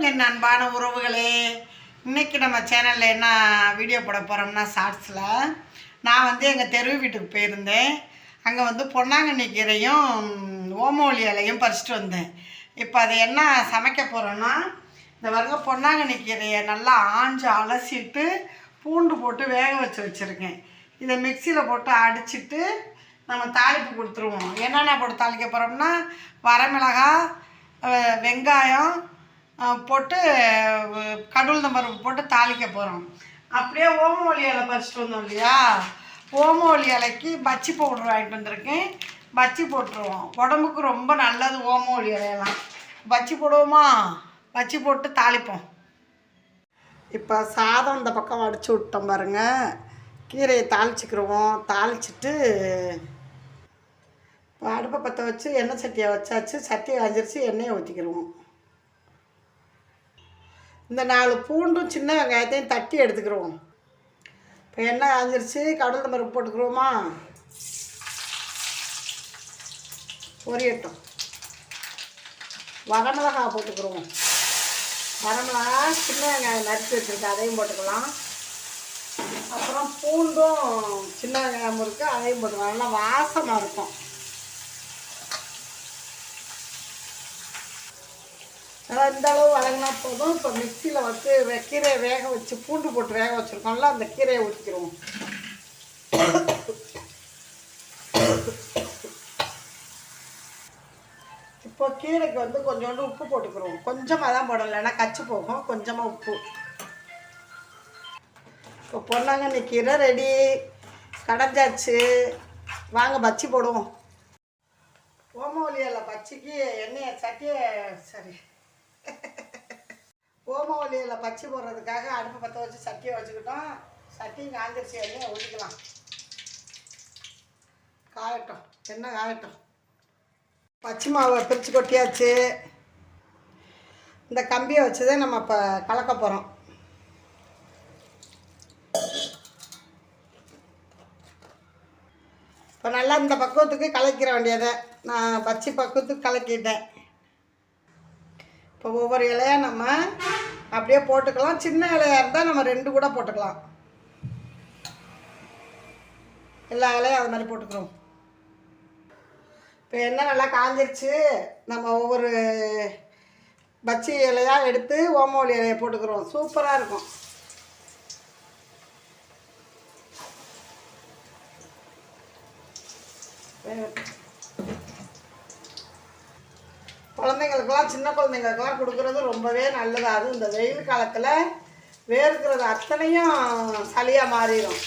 வணக்கம் என் அன்பான உறவுகளே. இன்றைக்கி நம்ம சேனலில் என்ன வீடியோ போட போகிறோம்னா ஷார்ட்ஸில் நான் வந்து எங்கள் தெரு வீட்டுக்கு போயிருந்தேன். அங்கே வந்து பொன்னாங்கண்ணி கீரையும் ஓமவல்லி இலையும் பறிச்சிட்டு வந்தேன். இப்போ அதை என்ன சமைக்க போகிறோன்னா, இந்த பாருங்க பொன்னாங்கண்ணி கீரையை நல்லா ஆஞ்சு அலசிட்டு பூண்டு போட்டு வேக வச்சுருக்கேன். இதை மிக்சியில் போட்டு அடிச்சுட்டு நம்ம தாளிப்பு கொடுத்துருவோம். என்னென்ன போட்டு தாளிக்க போகிறோம்னா, வரமிளகாய், வெங்காயம் போட்டு கடவுள் பருப்பு போட்டு தாளிக்க போகிறோம். அப்படியே ஓமவல்லி இலை பறிச்சிட்டு வந்தோம் இல்லையா, ஓமவல்லி இலைக்கு பச்சி பவுடர் வாங்கிட்டு வந்திருக்கேன். பச்சி போட்டுருவோம். உடம்புக்கு ரொம்ப நல்லது ஓமவல்லி இலையெல்லாம். பச்சி போடுவோமா? பச்சி போட்டு தாளிப்போம். இப்போ சாதம் இந்த பக்கம் வடித்து விட்டோம் பாருங்கள். கீரையை தாளிச்சிக்கிடுவோம். தாளிச்சிட்டு இப்போ அடுப்பை பற்ற வச்சு எண்ணெய் சட்டியை வச்சாச்சு. சட்டியை அஞ்சிருச்சு, எண்ணெயை ஊற்றிக்கிடுவோம். இந்த 4 பூண்டும் சின்ன வெங்காயத்தையும் தட்டி எடுத்துக்கிடுவோம். இப்போ எண்ணெய் அஞ்சிருச்சு, கடலை பருப்பு போட்டுக்கிடுவோமா? பொரியட்டும். வரமிளகாய் போட்டுக்கிடுவோம். வரமிளகாய் சின்ன வெங்காயம் நறுக்கி வச்சுருக்கேன், அதையும் போட்டுக்கலாம். அப்புறம் பூண்டும் சின்ன வெங்காயம் இருக்குது, அதையும் போட்டுக்கலாம். நல்லா வாசமாக இருக்கும். நல்லா இந்த அளவு வதங்கினா போதும். இப்போ மிக்சியில் வச்சு கீரையை வேக வச்சு பூண்டு போட்டு வேக வச்சுருக்கோம்ல, அந்த கீரையை ஊற்றிக்கிறோம். இப்போ கீரைக்கு வந்து கொஞ்சோண்டு உப்பு போட்டுக்கிறோம். கொஞ்சமாக தான் போடலை, ஏன்னா கச்சி போகும். கொஞ்சமாக உப்பு. இப்போ பொன்னாங்கண்ணி கீரை ரெடி, கடைஞ்சாச்சு. வாங்க பச்சி போடுவோம். ஓமவல்லி இலை பச்சிக்கு எண்ணெயை ஓமவல்லி இலை பச்சி போடுறதுக்காக அடுப்பு பற்ற வச்சு சட்டியை வச்சுக்கிட்டோம். சட்டி காஞ்சிருச்சு, எண்ணெயை ஊற்றிக்கலாம். காயட்டும், எண்ணெய் காயட்டும். பச்சை மாவை பிரித்து கொட்டியாச்சு. இந்த கம்பியை வச்சு தான் நம்ம இப்போ கலக்க போகிறோம். இப்போ நல்லா இந்த பக்குவத்துக்கு கலக்கிற வேண்டியதை நான் பச்சை பக்குவத்துக்கு கலக்கிட்டேன். இப்போ ஒவ்வொரு இலையாக நம்ம அப்படியே போட்டுக்கலாம். சின்ன இலையாக இருந்தால் நம்ம 2 கூட போட்டுக்கலாம். எல்லா இலையும் அது மாதிரி போட்டுக்கிறோம். இப்போ எண்ணெய் நல்லா காஞ்சிருச்சு. நம்ம ஒவ்வொரு பச்சி இலையாக எடுத்து ஓமவல்லி இலையை போட்டுக்கிறோம். சூப்பராக இருக்கும். குழந்தைங்களுக்கெல்லாம், சின்ன குழந்தைங்களுக்கெல்லாம் கொடுக்குறது ரொம்பவே நல்லது. அதுவும் இந்த வெயில் காலத்தில் வேர்க்கிறது அத்தனையும் சளியாக மாறிடும்.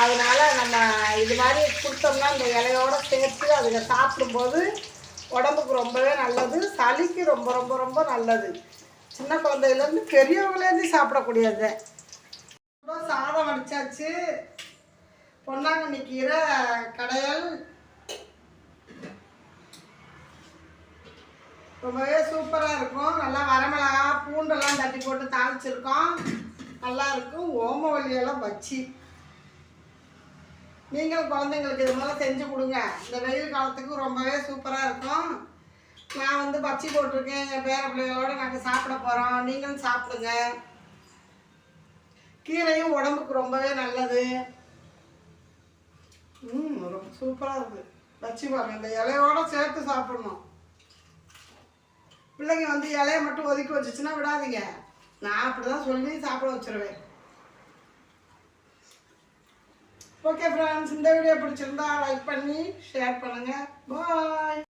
அதனால் நம்ம இது மாதிரி கொடுத்தோம்னா இந்த இலையோடு சேர்த்து அதுங்க சாப்பிடும்போது உடம்புக்கு ரொம்பவே நல்லது. சளிக்கு ரொம்ப ரொம்ப ரொம்ப நல்லது. சின்ன குழந்தையிலேருந்து பெரியவங்களேருந்து சாப்பிடக்கூடியது. சாதம் வடிச்சாச்சு. பொன்னாங்கண்ணி கீரை கடையல் ரொம்பவே சூப்பராக இருக்கும். நல்லா வரமிளகா பூண்டெல்லாம் தட்டி போட்டு தாளிச்சிருக்கோம். நல்லா இருக்கும். ஓமவல்லி எல்லாம் பச்சி. நீங்களும் குழந்தைங்களுக்கு இது மாதிரி செஞ்சு கொடுங்க. இந்த வெயில் காலத்துக்கு ரொம்பவே சூப்பராக இருக்கும். நான் வந்து பச்சி போட்டிருக்கேன். என் பேர பிள்ளைகளோடு நாங்கள் சாப்பிட போகிறோம். நீங்களும் சாப்பிடுங்க. கீரையும் உடம்புக்கு ரொம்பவே நல்லது. ரொம்ப சூப்பராக இருக்குது. பச்சி பாருங்க, இந்த இலையோடு சேர்த்து சாப்பிடணும். பிள்ளைங்க வந்து இலையை மட்டும் ஒதுக்கி வச்சுச்சுன்னா விடாதீங்க. நான் அப்படி தான் சொல்லி சாப்பிட வச்சுருவேன். ஓகே ஃப்ரெண்ட்ஸ், இந்த வீடியோ பிடிச்சிருந்தா லைக் பண்ணி ஷேர் பண்ணுங்கள். பாய்.